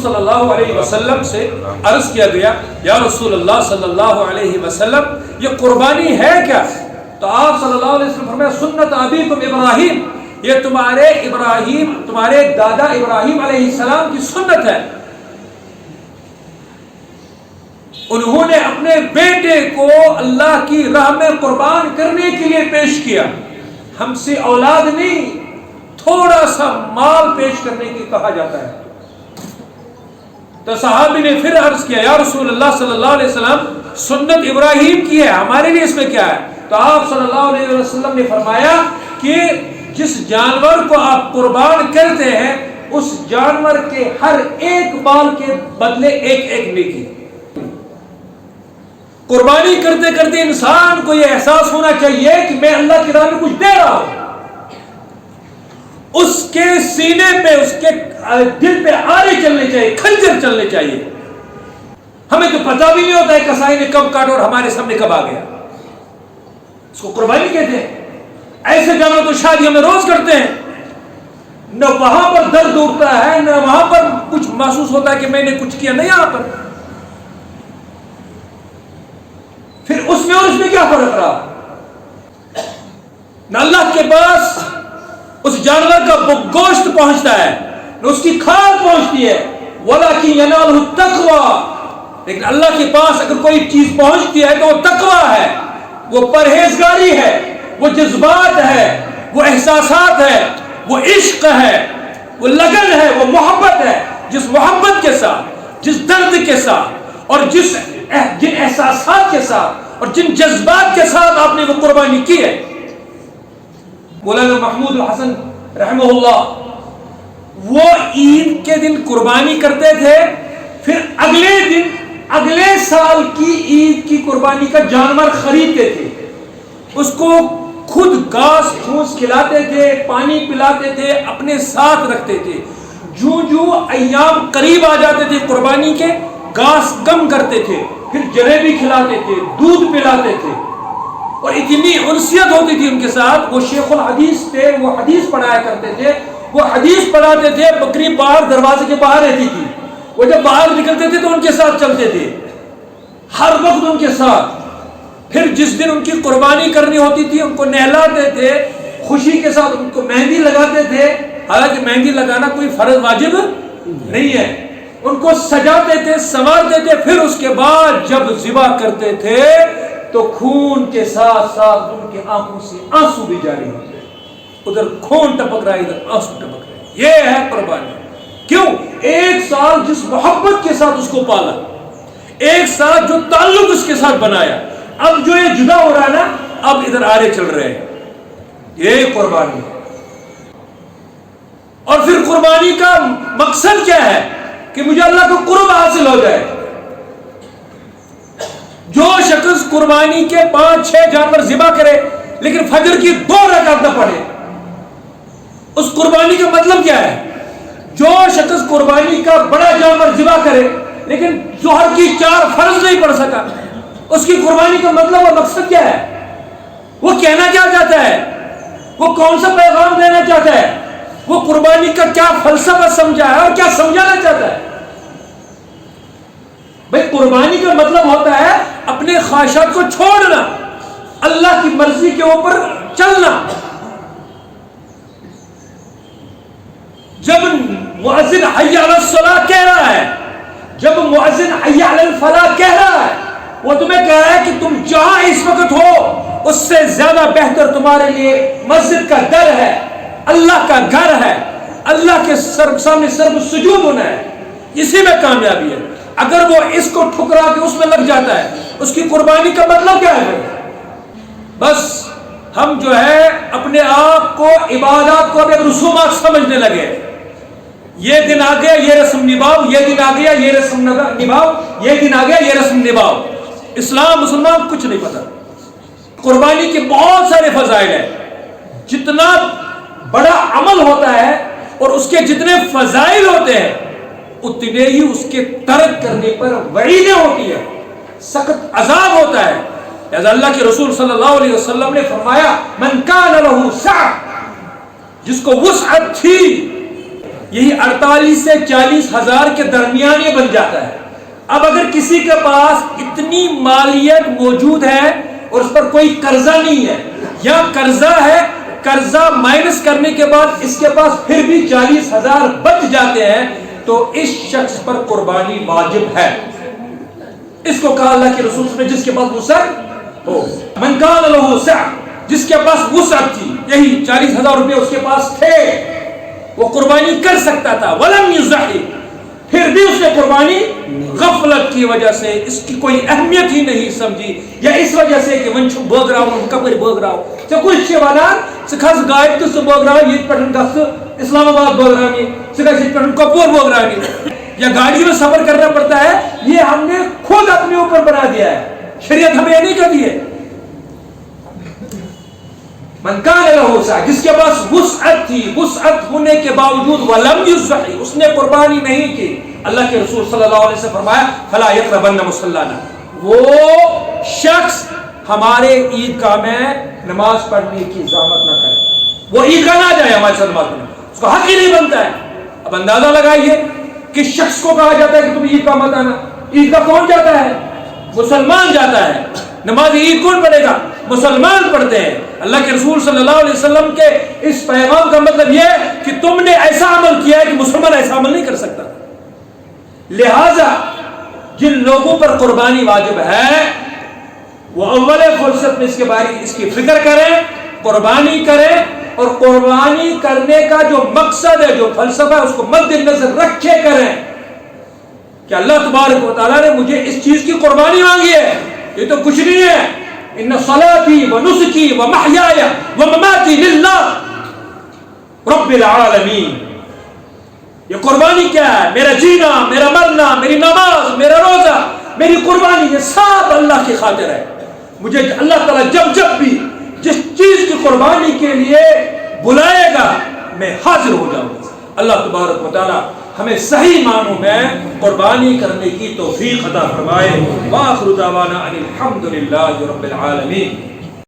صلی اللہ علیہ وسلم سے عرض کیا گیا یا رسول اللہ صلی اللہ علیہ وسلم یہ قربانی ہے کیا؟ تو آپ صلی اللہ علیہ وسلم فرمایا سنت ابیکم ابراہیم، یہ تمہارے دادا ابراہیم علیہ السلام کی سنت ہے، انہوں نے اپنے بیٹے کو اللہ کی راہ میں قربان کرنے کے لیے پیش کیا، ہم سے اولاد نہیں تھوڑا سا مال پیش کرنے کی کہا جاتا ہے۔ تو صحابی نے پھر عرض کیا یا رسول اللہ صلی اللہ علیہ وسلم سنت ابراہیم کی ہے، ہمارے لیے اس میں کیا ہے؟ تو آپ صلی اللہ علیہ وسلم نے فرمایا کہ جس جانور کو آپ قربان کرتے ہیں اس جانور کے ہر ایک بال کے بدلے ایک نیکی۔ قربانی کرتے کرتے انسان کو یہ احساس ہونا چاہیے کہ میں اللہ کی راہ میں کچھ دے رہا ہوں، اس کے سینے پہ اس کے دل پہ آرے چلنے چاہیے، خنجر چلنے چاہیے۔ ہمیں تو پتہ بھی نہیں ہوتا ہے کسائی نے کب کاٹا اور ہمارے سامنے کب آ گیا، اس کو قربانی کہتے ہیں۔ ایسے جانور تو شادی میں روز کرتے ہیں، نہ وہاں پر درد اٹھتا ہے نہ وہاں پر کچھ محسوس ہوتا ہے کہ میں نے کچھ کیا، نہیں یہاں پر پھر اس میں اور اس میں کیا فرق رہا؟ نہ اللہ کے پاس اس جانور کا گوشت پہنچتا ہے نہ اس کی کھال پہنچتی ہے، وَلَكِنْ يَنَالُهُ التَّقْوَى، لیکن اللہ کے پاس اگر کوئی چیز پہنچتی ہے تو وہ تقویٰ ہے، وہ پرہیزگاری ہے، وہ جذبات ہے، وہ احساسات ہے، وہ عشق ہے، وہ لگن ہے، وہ محبت ہے۔ جس محبت کے ساتھ، جس درد کے ساتھ اور جن احساسات کے ساتھ اور جن جذبات کے ساتھ آپ نے وہ قربانی کی ہے۔ مولانا محمود الحسن رحمہ اللہ وہ عید کے دن قربانی کرتے تھے، پھر اگلے دن اگلے سال کی عید کی قربانی کا جانور خریدتے تھے، اس کو خود گھاس پھوس کھلاتے تھے، پانی پلاتے تھے، اپنے ساتھ رکھتے تھے۔ جو ایام قریب آ جاتے تھے قربانی کے، گھاس کم کرتے تھے، پھر جلیبی کھلاتے تھے، دودھ پلاتے تھے، اور اتنی انسیت ہوتی تھی ان کے ساتھ۔ وہ شیخ الحدیث تھے، وہ حدیث پڑھایا کرتے تھے، وہ حدیث پڑھاتے تھے، بکری باہر دروازے کے باہر رہتی تھی، وہ جب باہر نکلتے تھے تو ان کے ساتھ چلتے تھے، ہر وقت ان کے ساتھ۔ پھر جس دن ان کی قربانی کرنی ہوتی تھی ان کو نہلاتے تھے، خوشی کے ساتھ ان کو مہندی لگاتے تھے، حالانکہ مہندی لگانا کوئی فرض واجب نہیں ہے، ان کو سجاتے تھے، سنوارتے تھے، پھر اس کے بعد جب ذبح کرتے تھے تو خون کے ساتھ ساتھ ان کی آنکھوں سے آنسو بھی جاری ہوتے، ادھر خون ٹپک رہا ہے ادھر آنسو ٹپک رہے ہیں۔ یہ ہے قربانی۔ کیوں؟ ایک سال جس محبت کے ساتھ اس کو پالا، ایک سال جو تعلق اس کے ساتھ بنایا، اب جو یہ جدا ہو رہا ہے نا، اب ادھر آرے چل رہے ہیں، یہ قربانی ہے۔ اور پھر قربانی کا مقصد کیا ہے؟ کہ مجھے اللہ کا قرب حاصل ہو جائے۔ جو شخص قربانی کے 5-6 جانور ذبح کرے لیکن فجر کی 2 رکعت نہ پڑھے، اس قربانی کا مطلب کیا ہے؟ جو شخص قربانی کا بڑا جانور ذبح کرے لیکن ظہر کی 4 فرض نہیں پڑھ سکا، اس کی قربانی کا مطلب اور مقصد کیا ہے؟ وہ کہنا کیا چاہتا ہے؟ وہ کون سا پیغام دینا چاہتا ہے؟ وہ قربانی کا کیا فلسفہ سمجھا ہے اور کیا سمجھانا چاہتا ہے؟ بھئی قربانی کا مطلب ہوتا ہے اپنے خواہشات کو چھوڑنا، اللہ کی مرضی کے اوپر چلنا۔ جب مؤذن حی علی الصلاۃ کہہ رہا ہے، جب مؤذن حی علی الفلاح کہہ رہا ہے، وہ تمہیں کہہ رہا ہے کہ تم جہاں اس وقت ہو اس سے زیادہ بہتر تمہارے لیے مسجد کا در ہے، اللہ کا گھر ہے، اللہ کے سامنے سر سجود ہونا ہے، اسی میں کامیابی ہے۔ اگر وہ اس کو ٹھکرا کے اس میں لگ جاتا ہے، اس کی قربانی کا مطلب کیا ہے؟ بس ہم جو ہے اپنے آپ کو عبادات کو اب ایک رسومات سمجھنے لگے، یہ دن آ گیا یہ رسم نبھاؤ، یہ دن آ گیا یہ رسم نبھاؤ، یہ دن آ گیا یہ رسم نبھاؤ۔ اسلام مسلمان کچھ نہیں پتا۔ قربانی کے بہت سارے فضائل ہیں، جتنا بڑا عمل ہوتا ہے اور اس کے جتنے فضائل ہوتے ہیں اتنے ہی اس کے ترک کرنے پر وعیدیں ہوتی ہے، سخت عذاب ہوتا ہے۔ لہذا اللہ کے رسول صلی اللہ علیہ وسلم نے فرمایا من کان لہ سعۃ، جس کو وسعت تھی یہی 48 سے 40 ہزار کے درمیان یہ بن جاتا ہے۔ اب اگر کسی کے پاس اتنی مالیت موجود ہے اور اس پر کوئی قرضہ نہیں ہے یا قرضہ ہے، قرضہ مائنس کرنے کے بعد اس کے پاس پھر بھی 40 ہزار بچ جاتے ہیں، تو اس شخص پر قربانی واجب ہے۔ اس کو کہا اللہ کے رسول نے جس کے پاس وسعت ہو، من کان لہ سعہ، جس کے پاس وسعت تھی، یہی 40,000 روپے اس کے پاس تھے، وہ قربانی کر سکتا تھا، ولم یضحی، پھر بھی اس نے قربانی غفلت کی وجہ سے، اس کی کوئی اہمیت ہی نہیں سمجھی، یا اس وجہ سے کہ ونچ بوگ رہا ہوں کبر بوگ رہا ہوں سے کچھ سے وانار سے خاص گائب تو سے بوگ رہا ہوں، یہ پٹن کا اسلام آباد بوگ رہا ہوں، سے خاص پٹن کپور بوگ رہا ہوں، یا گاڑی میں سفر کرنا پڑتا ہے، یہ ہم نے خود اپنے اوپر بنا دیا ہے، شریعت ہمیں یہ نہیں کہتی ہے۔ من کان لہ سعہ، جس کے پاس وسعت تھی، وسعت ہونے کے باوجود ولم یضحی، اس نے قربانی نہیں کی، اللہ کے رسول صلی اللہ علیہ وسلم فرمایا فلا یقربن مصلانا، وہ شخص ہمارے عیدگاہ میں نماز پڑھنے کی زحمت نہ کرے، وہ عیدگاہ نہ جائے ہمارے ساتھ نماز پڑھنے، اس کا حق ہی نہیں بنتا ہے۔ اب اندازہ لگائیے کہ شخص کو کہا جاتا ہے کہ تم عیدگاہ مت آنا، عیدگاہ کون جاتا ہے؟ مسلمان جاتا ہے۔ نماز عید کون پڑھے گا؟ مسلمان پڑھتے ہیں۔ اللہ کے رسول صلی اللہ علیہ وسلم کے اس پیغام کا مطلب یہ ہے کہ تم نے ایسا عمل کیا ہے کہ مسلمان ایسا عمل نہیں کر سکتا، لہذا جن لوگوں پر قربانی واجب ہے وہ اول فرصت میں اس کی فکر کریں، قربانی کریں، اور قربانی کرنے کا جو مقصد ہے، جو فلسفہ ہے، اس کو مد نظر رکھے کریں کہ اللہ تبارک و تعالیٰ نے مجھے اس چیز کی قربانی مانگی ہے، یہ تو کچھ نہیں ہے، ان صلاتی و نسکی و محیای و مماتی للہ رب العالمین، یہ قربانی کیا ہے؟ میرا جینا، میرا مرنا، میری نماز، میرا روزہ، میری قربانی، یہ سب اللہ کی خاطر ہے۔ مجھے اللہ تعالیٰ جب جب بھی جس چیز کی قربانی کے لیے بلائے گا میں حاضر ہو جاؤں گا۔ اللہ تبارک و تعالیٰ ہمیں صحیح معنوں میں قربانی کرنے کی توفیق عطا فرمائے۔ وآخر دعوانا ان الحمد للہ رب العالمین۔